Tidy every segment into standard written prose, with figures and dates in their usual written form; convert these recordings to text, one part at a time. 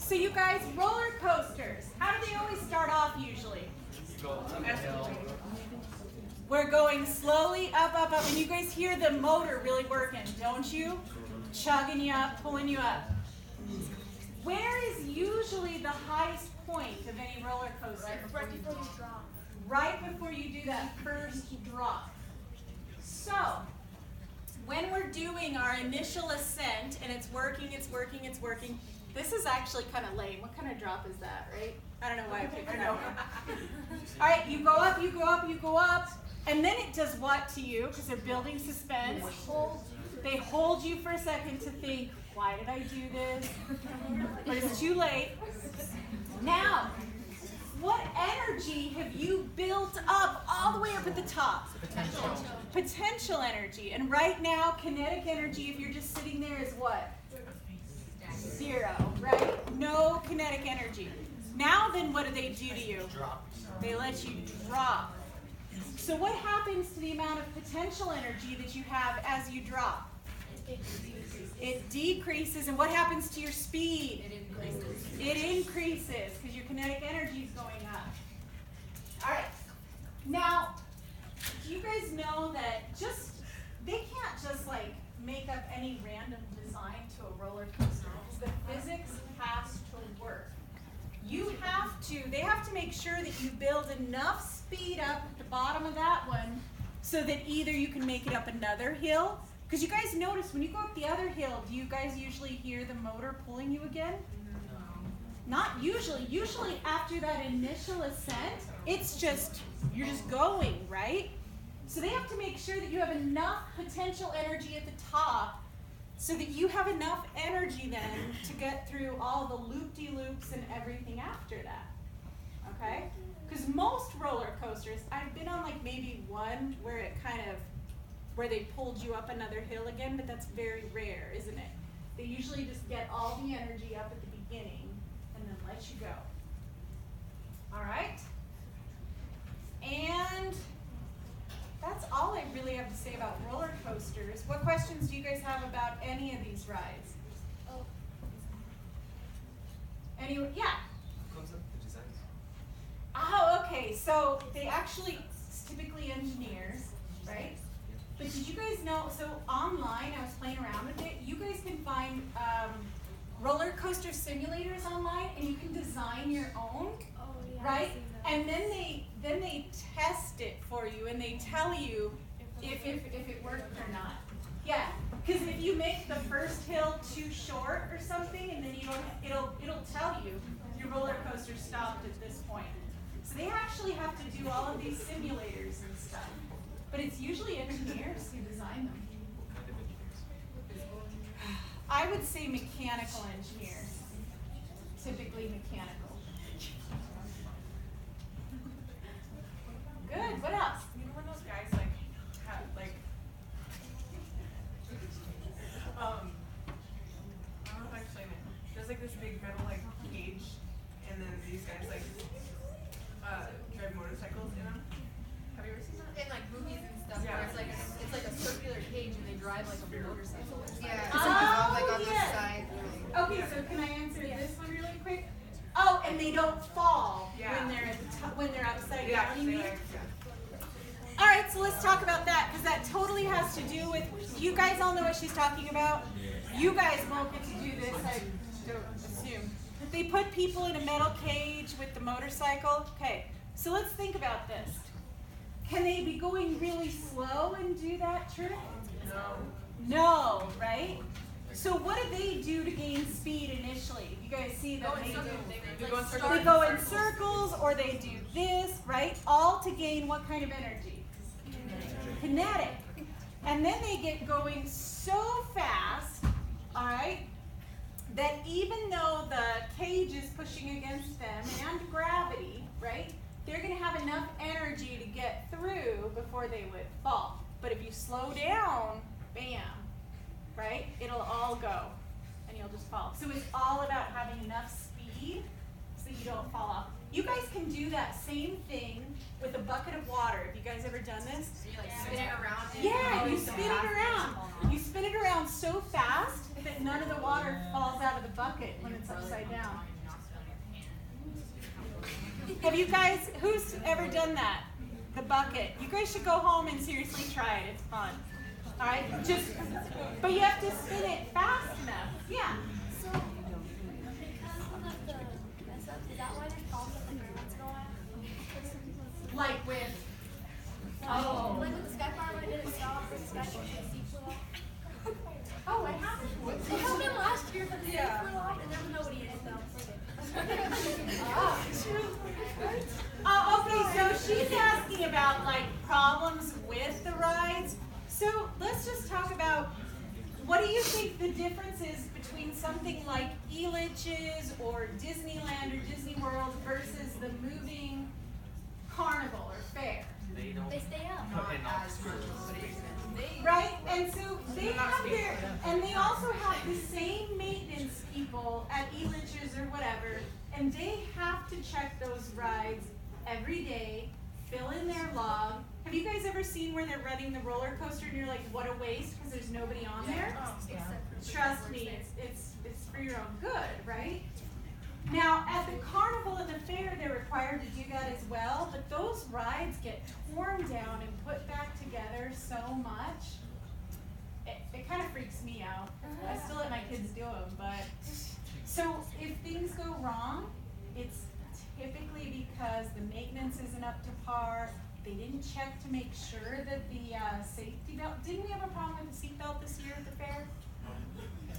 So you guys, roller coasters, how do they always start off usually? We're going slowly up, up, up, and you guys hear the motor really working, don't you? Chugging you up, pulling you up. Where is usually the highest point of any roller coaster? Right before you drop. Right before you do that first drop. So, when we're doing our initial ascent, and it's working, it's working, it's working, this is actually kind of lame. What kind of drop is that, right? I don't know why I picked that one. All right, you go up, you go up, you go up, and then it does what to you? Because they're building suspense. They hold you for a second to think, why did I do this? But it's too late. Now, what energy have you built up all the way up at the top? Potential energy. And right now, kinetic energy, if you're just sitting there, is what? 0, right? No kinetic energy. Now then, what do they do to you? They let you drop. So what happens to the amount of potential energy that you have as you drop? It decreases. And what happens to your speed? It increases because your kinetic energy is going up. All right. Now, do you guys know that they can't just like make up any random design to a roller coaster? The physics has to work. They have to make sure that you build enough speed up at the bottom of that one so that either you can make it up another hill. Because you guys notice when you go up the other hill, do you guys usually hear the motor pulling you again? No. Not usually. Usually after that initial ascent, you're just going, right? So they have to make sure that you have enough potential energy at the top so that you have enough energy then to get through all the loop-de-loops and everything after that. Okay? Because most roller coasters, I've been on like maybe one where where they pulled you up another hill again, but that's very rare, isn't it? They usually just get all the energy up at the beginning and then let you go. All right? And that's all I really have to say about roller coasters. What questions do you guys have about any of these rides? Yeah? Oh, okay. So they actually, it's typically engineers, right? But did you guys know, so online, I was playing around with it, you guys can find roller coaster simulators online, and you can design your own, right? And then they test it for you, and they tell you if it worked or not. Yeah, because if you make the first hill too short or something, and then it'll tell you your roller coaster stopped at this point. So they actually have to do all of these simulators and stuff. But it's usually engineers who design them. I would say mechanical engineers. Typically mechanical. Good. What else? You know when those guys have I don't know how to explain it. There's like this big metal cage, and then these guys drive motorcycles in them. Have you ever seen that? In movies and stuff, Yeah. where it's like a circular cage and they drive like a motorcycle. Yeah. Oh, on the yes. side. Okay, so can I answer this one really quick? Oh, and they don't fall Yeah. when they're at the top, when they're upside Yeah, down. You mean? yeah. All right, so let's talk about that because that totally has to do with. You guys all know what she's talking about. You guys won't get to do this, I don't assume. But they put people in a metal cage with the motorcycle. Okay, so let's think about this. Can they be going really slow and do that trick? No, right? So what do they do to gain speed initially? You guys see that they do. They go in circles or they do this, right? All to gain what kind of energy? Kinetic. And then they get going so fast, all right, that even though the cage is pushing against them and gravity, right, they're going to have enough energy to get through before they would fall. But if you slow down, bam, right, it'll all go and you'll just fall. So it's all about having enough speed so you don't fall off. You guys can do that same thing with a bucket of water. Have you guys ever done this? So you spin it around. Yeah, you spin it around. You spin it around so fast that none of the water falls out of the bucket when it's upside down. Have you guys, who's ever done that? The bucket. You guys should go home and seriously try it. It's fun. Alright? But you have to spin it fast enough. Yeah. So, because of the mess up, is that why there's problems with the air once in a while? Like with, Like with the sky bar when it didn't stop, or the sky bar when the seat flew off. oh, what happened? It happened last year, but the seat flew off and there was nobody in it though. Okay, so she's asking about like problems with the rides. So let's just talk about, what do you think the difference is between something like Elitch's or Disneyland or Disney World versus the moving carnival or fair? They stay up. Not as much, but they Right? And so they have their, and they also have the same maintenance people at Elitch's or whatever, and they have to check those rides every day, fill in their log. Have you guys ever seen where they're running the roller coaster and you're like, what a waste because there's nobody on there? Trust me, it's for your own good, right? Now, at the carnival and the fair, they're required to do that as well, but those rides get torn down and put back together so much. It kind of freaks me out. I still let my kids do them, but so if things go wrong, it's typically because the maintenance isn't up to par. They didn't check to make sure that the safety belt. Didn't we have a problem with the seat belt this year at the fair?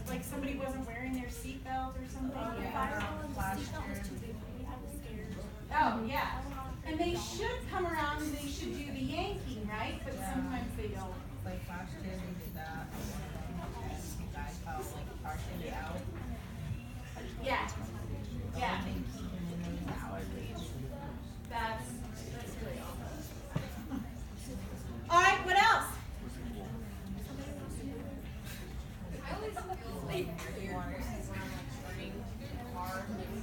Like somebody wasn't wearing their seat belt or something? The fireball and the seatbelt was too big for me. I was scared. Oh, yeah. And they should come around and they should do the yanking, right? But sometimes they don't. Like last year they did that. You guys felt like partially out. Yeah. Yeah. And they keep them in those hours. That's really awful. All right, what else? I always feel like when I'm like starting hard, like